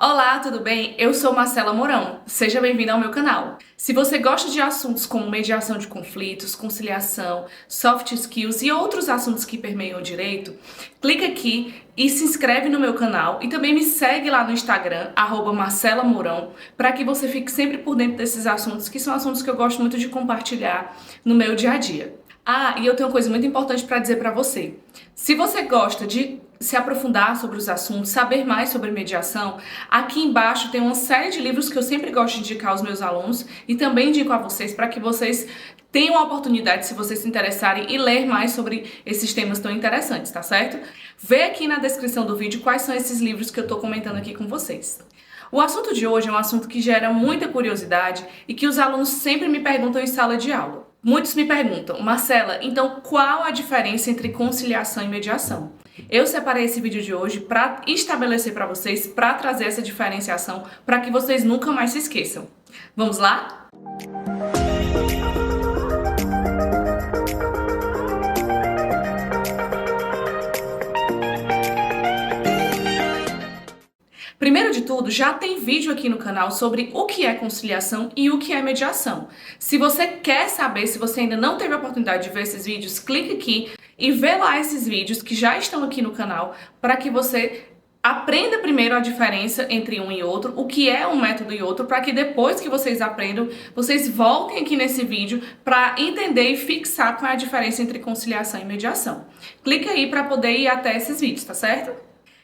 Olá, tudo bem? Eu sou Marcela Mourão. Seja bem-vindo ao meu canal. Se você gosta de assuntos como mediação de conflitos, conciliação, soft skills e outros assuntos que permeiam o direito, clica aqui e se inscreve no meu canal e também me segue lá no Instagram, @Marcela Mourão, para que você fique sempre por dentro desses assuntos, que são assuntos que eu gosto muito de compartilhar no meu dia a dia. E eu tenho uma coisa muito importante para dizer para você. Se você gosta de se aprofundar sobre os assuntos, saber mais sobre mediação, aqui embaixo tem uma série de livros que eu sempre gosto de indicar aos meus alunos e também indico a vocês para que vocês tenham a oportunidade, se vocês se interessarem, e ler mais sobre esses temas tão interessantes, tá certo? Vê aqui na descrição do vídeo quais são esses livros que eu tô comentando aqui com vocês. O assunto de hoje é um assunto que gera muita curiosidade e que os alunos sempre me perguntam em sala de aula. Muitos me perguntam, Marcela, então qual a diferença entre conciliação e mediação? Eu separei esse vídeo de hoje para estabelecer para vocês, para trazer essa diferenciação, para que vocês nunca mais se esqueçam. Vamos lá? Primeiro de tudo, já tem vídeo aqui no canal sobre o que é conciliação e o que é mediação. Se você quer saber, se você ainda não teve a oportunidade de ver esses vídeos, clique aqui e vê lá esses vídeos que já estão aqui no canal para que você aprenda primeiro a diferença entre um e outro, o que é um método e outro, para que depois que vocês aprendam, vocês voltem aqui nesse vídeo para entender e fixar qual é a diferença entre conciliação e mediação. Clique aí para poder ir até esses vídeos, tá certo?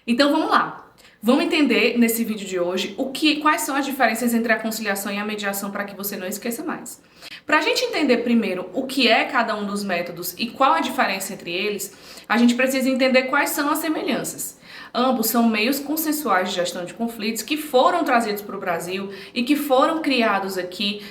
Então vamos lá. Vamos entender nesse vídeo de hoje quais são as diferenças entre a conciliação e a mediação para que você não esqueça mais. Para a gente entender primeiro o que é cada um dos métodos e qual a diferença entre eles, a gente precisa entender quais são as semelhanças. Ambos são meios consensuais de gestão de conflitos que foram trazidos para o Brasil e que foram criados aqui,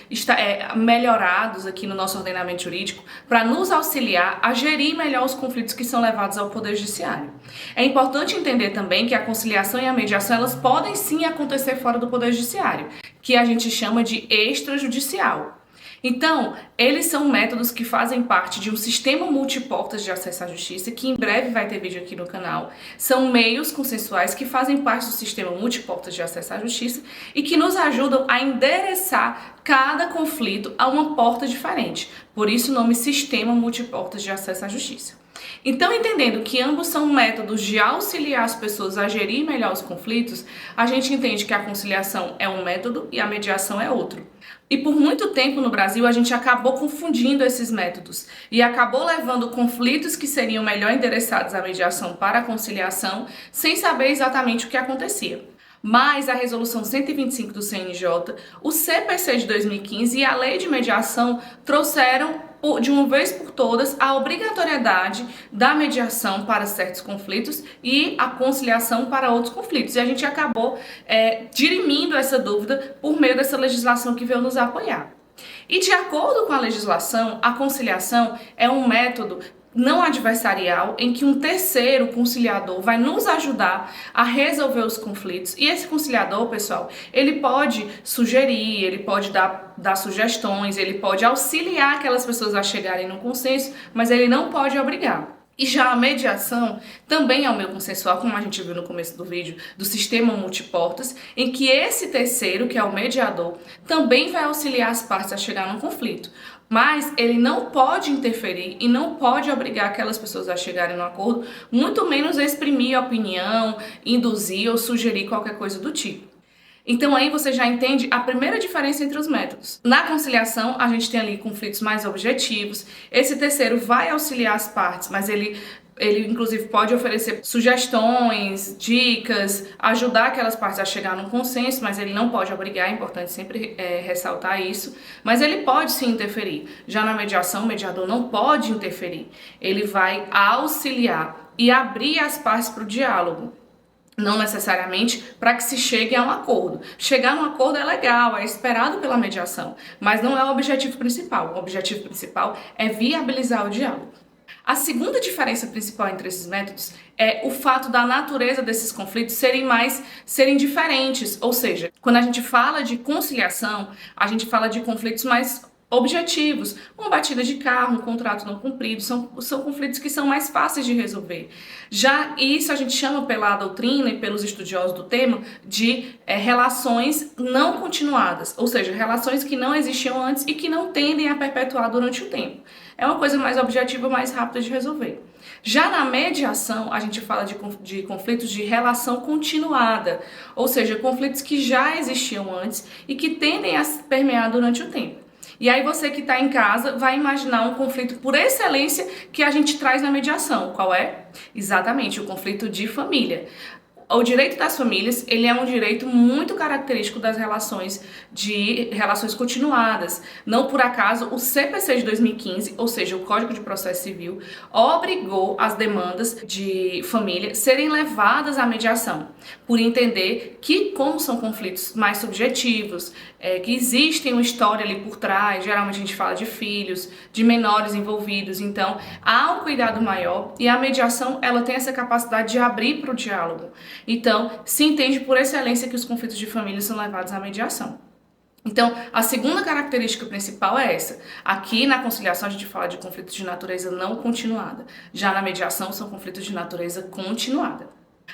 melhorados aqui no nosso ordenamento jurídico para nos auxiliar a gerir melhor os conflitos que são levados ao Poder Judiciário. É importante entender também que a conciliação e a mediação elas podem sim acontecer fora do Poder Judiciário, que a gente chama de extrajudicial. Então, eles são métodos que fazem parte de um sistema multiportas de acesso à justiça, que em breve vai ter vídeo aqui no canal. São meios consensuais que fazem parte do sistema multiportas de acesso à justiça e que nos ajudam a endereçar cada conflito a uma porta diferente. Por isso o nome Sistema Multiportas de Acesso à Justiça. Então, entendendo que ambos são métodos de auxiliar as pessoas a gerir melhor os conflitos, a gente entende que a conciliação é um método e a mediação é outro. E por muito tempo no Brasil a gente acabou confundindo esses métodos e acabou levando conflitos que seriam melhor endereçados à mediação para a conciliação sem saber exatamente o que acontecia. Mas a Resolução 125 do CNJ, o CPC de 2015 e a Lei de Mediação trouxeram de uma vez por todas a obrigatoriedade da mediação para certos conflitos e a conciliação para outros conflitos. E a gente acabou dirimindo essa dúvida por meio dessa legislação que veio nos apoiar. E de acordo com a legislação, a conciliação é um método não adversarial em que um terceiro conciliador vai nos ajudar a resolver os conflitos. E esse conciliador, pessoal, ele pode sugerir, ele pode dar sugestões, ele pode auxiliar aquelas pessoas a chegarem no consenso, mas ele não pode obrigar. E já a mediação também é um meio consensual, como a gente viu no começo do vídeo, do sistema multiportas, em que esse terceiro, que é o mediador, também vai auxiliar as partes a chegar num conflito. Mas ele não pode interferir e não pode obrigar aquelas pessoas a chegarem num acordo, muito menos exprimir a opinião, induzir ou sugerir qualquer coisa do tipo. Então aí você já entende a primeira diferença entre os métodos. Na conciliação, a gente tem ali conflitos mais objetivos. Esse terceiro vai auxiliar as partes, mas ele inclusive pode oferecer sugestões, dicas, ajudar aquelas partes a chegar num consenso, mas ele não pode obrigar, é importante sempre ressaltar isso, mas ele pode sim interferir. Já na mediação, o mediador não pode interferir, ele vai auxiliar e abrir as partes para o diálogo. Não necessariamente para que se chegue a um acordo. Chegar num acordo é legal, é esperado pela mediação, mas não é o objetivo principal. O objetivo principal é viabilizar o diálogo. A segunda diferença principal entre esses métodos é o fato da natureza desses conflitos serem diferentes. Ou seja, quando a gente fala de conciliação, a gente fala de conflitos mais objetivos. Uma batida de carro, um contrato não cumprido, são conflitos que são mais fáceis de resolver. Já isso a gente chama pela doutrina e pelos estudiosos do tema de relações não continuadas, ou seja, relações que não existiam antes e que não tendem a perpetuar durante o tempo. É uma coisa mais objetiva, mais rápida de resolver. Já na mediação, a gente fala de conflitos de relação continuada, ou seja, conflitos que já existiam antes e que tendem a se permear durante o tempo. E aí você que está em casa vai imaginar um conflito por excelência que a gente traz na mediação. Qual é? Exatamente, o conflito de família. O direito das famílias, ele é um direito muito característico das relações continuadas. Não por acaso, o CPC de 2015, ou seja, o Código de Processo Civil, obrigou as demandas de família serem levadas à mediação, por entender que, como são conflitos mais subjetivos, que existem uma história ali por trás, geralmente a gente fala de filhos, de menores envolvidos, então há um cuidado maior e a mediação, ela tem essa capacidade de abrir para o diálogo. Então, se entende por excelência que os conflitos de família são levados à mediação. Então, a segunda característica principal é essa. Aqui na conciliação a gente fala de conflitos de natureza não continuada. Já na mediação são conflitos de natureza continuada.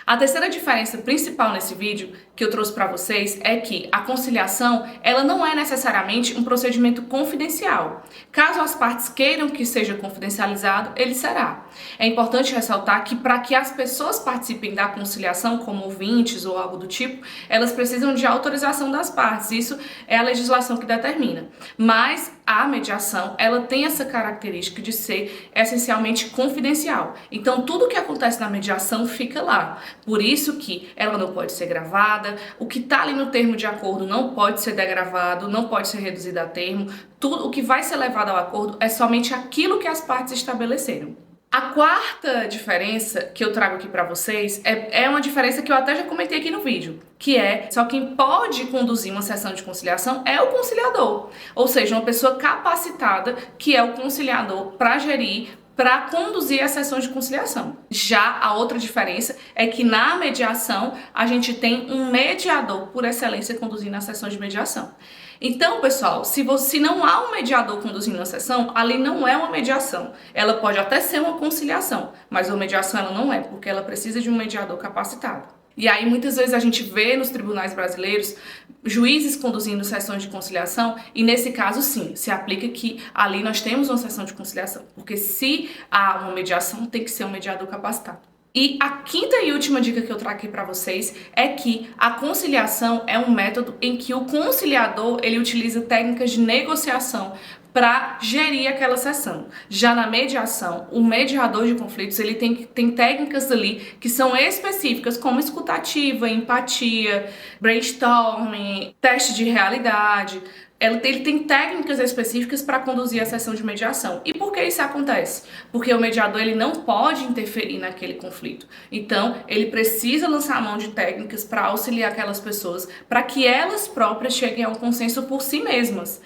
A terceira diferença principal nesse vídeo que eu trouxe para vocês é que a conciliação, ela não é necessariamente um procedimento confidencial. Caso as partes queiram que seja confidencializado, ele será. É importante ressaltar que para que as pessoas participem da conciliação, como ouvintes ou algo do tipo, elas precisam de autorização das partes. Isso é a legislação que determina. Mas a mediação, ela tem essa característica de ser essencialmente confidencial. Então, tudo que acontece na mediação fica lá. Por isso que ela não pode ser gravada, o que está ali no termo de acordo não pode ser degravado, não pode ser reduzido a termo. Tudo o que vai ser levado ao acordo é somente aquilo que as partes estabeleceram. A quarta diferença que eu trago aqui para vocês é uma diferença que eu até já comentei aqui no vídeo, que é só quem pode conduzir uma sessão de conciliação é o conciliador, ou seja, uma pessoa capacitada que é o conciliador para gerir, para conduzir as sessões de conciliação. Já a outra diferença é que na mediação a gente tem um mediador por excelência conduzindo as sessões de mediação. Então, pessoal, se não há um mediador conduzindo a sessão, ali não é uma mediação. Ela pode até ser uma conciliação, mas a mediação ela não é, porque ela precisa de um mediador capacitado. E aí, muitas vezes a gente vê nos tribunais brasileiros juízes conduzindo sessões de conciliação e, nesse caso, sim, se aplica que ali nós temos uma sessão de conciliação, porque se há uma mediação, tem que ser um mediador capacitado. E a quinta e última dica que eu trago aqui para vocês é que a conciliação é um método em que o conciliador ele utiliza técnicas de negociação para gerir aquela sessão. Já na mediação, o mediador de conflitos ele tem técnicas ali que são específicas, como escutativa, empatia, brainstorming, teste de realidade. Ele tem técnicas específicas para conduzir a sessão de mediação. E por que isso acontece? Porque o mediador ele não pode interferir naquele conflito. Então, ele precisa lançar a mão de técnicas para auxiliar aquelas pessoas, para que elas próprias cheguem a um consenso por si mesmas.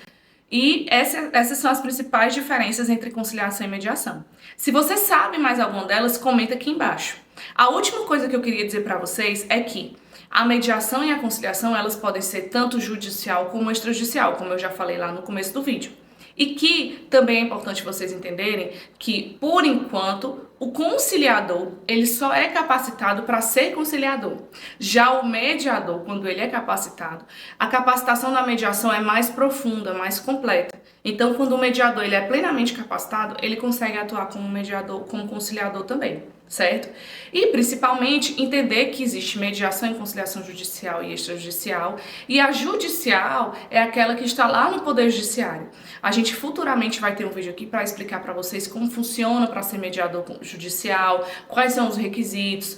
E essas são as principais diferenças entre conciliação e mediação. Se você sabe mais alguma delas, comenta aqui embaixo. A última coisa que eu queria dizer para vocês é que a mediação e a conciliação, elas podem ser tanto judicial como extrajudicial, como eu já falei lá no começo do vídeo. E que também é importante vocês entenderem que, por enquanto, o conciliador, ele só é capacitado para ser conciliador. Já o mediador, quando ele é capacitado, a capacitação da mediação é mais profunda, mais completa. Então, quando o mediador ele é plenamente capacitado, ele consegue atuar como mediador, como conciliador também, certo? E, principalmente, entender que existe mediação e conciliação judicial e extrajudicial, e a judicial é aquela que está lá no Poder Judiciário. A gente futuramente vai ter um vídeo aqui para explicar para vocês como funciona para ser mediador judicial, quais são os requisitos,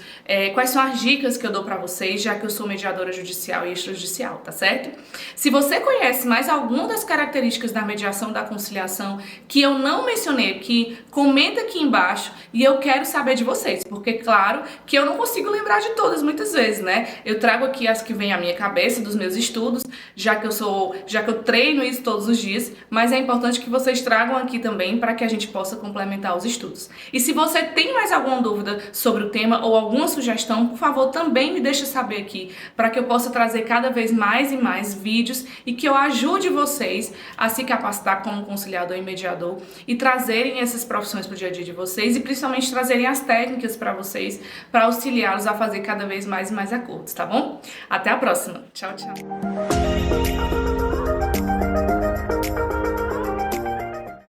quais são as dicas que eu dou para vocês, já que eu sou mediadora judicial e extrajudicial, tá certo? Se você conhece mais alguma das características da mediação, da conciliação, que eu não mencionei aqui, comenta aqui embaixo e eu quero saber de você. vocês, porque claro que eu não consigo lembrar de todas muitas vezes, né? Eu trago aqui as que vêm à minha cabeça dos meus estudos, já que eu treino isso todos os dias, mas é importante que vocês tragam aqui também para que a gente possa complementar os estudos. E se você tem mais alguma dúvida sobre o tema ou alguma sugestão, por favor, também me deixe saber aqui, para que eu possa trazer cada vez mais e mais vídeos e que eu ajude vocês a se capacitar como conciliador e mediador e trazerem essas profissões para o dia a dia de vocês e principalmente trazerem as técnicas para vocês, para auxiliá-los a fazer cada vez mais e mais acordos, tá bom? Até a próxima. Tchau, tchau.